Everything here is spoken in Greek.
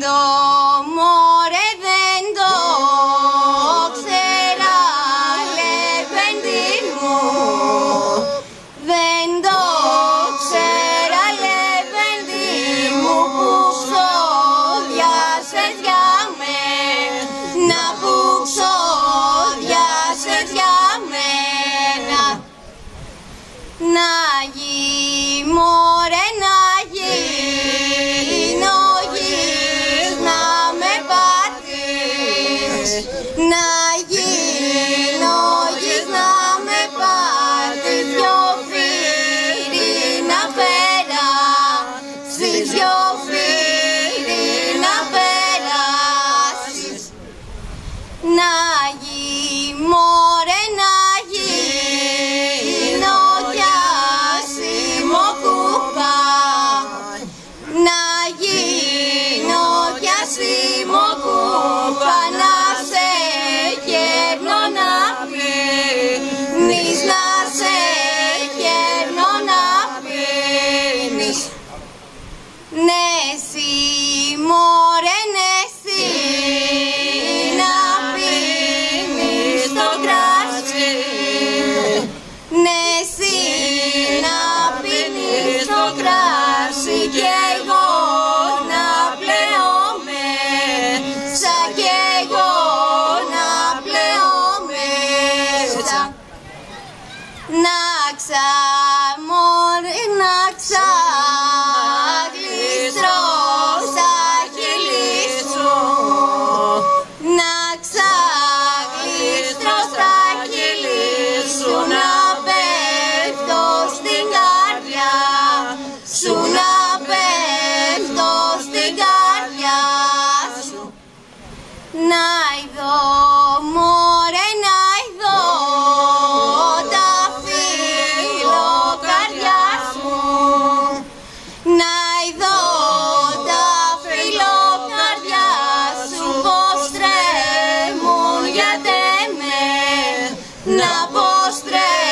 το μωρέ δεν το ξέρα, λεβέντη μου. Δεν το ξέρα, λεβέντη μου, που ξόδιασες για μένα, που ξόδιασες για μένα. Να γι' μωρέ, να γίνω γης, να με πατήσεις. Να γίνω γης, να με πατήσεις. Δυο φύρι να περάσεις, δυο φύρι να περάσεις. Να γι' μωρέ, να γίνω κιάσιμο κουπά. Να γίνω κιάσιμο κουπά, να σε κέρνω να πίνεις, να σε κέρνω να πίνεις. Ναι εσύ μωρέ, ναι εσύ, να πίνεις το κράσι. Ναι εσύ να πίνεις το κράσι, κι εγώ να πλέω μέσα, κι εγώ να πλέω μέσα. Να μωρέ, να ξαγλιστρώ στα χείλη σου. Να ξαγλιστρώ στα χείλη σου, να πέφτω στην καρδιά σου, να πέφτω στην καρδιά σου. Να ειδώ μωρέ, να ειδώ τα φιλοκαρδιά σου. Να ειδώ τα φιλοκαρδιά σου, πως τρέμουν για τεμένα, πως τρέμουν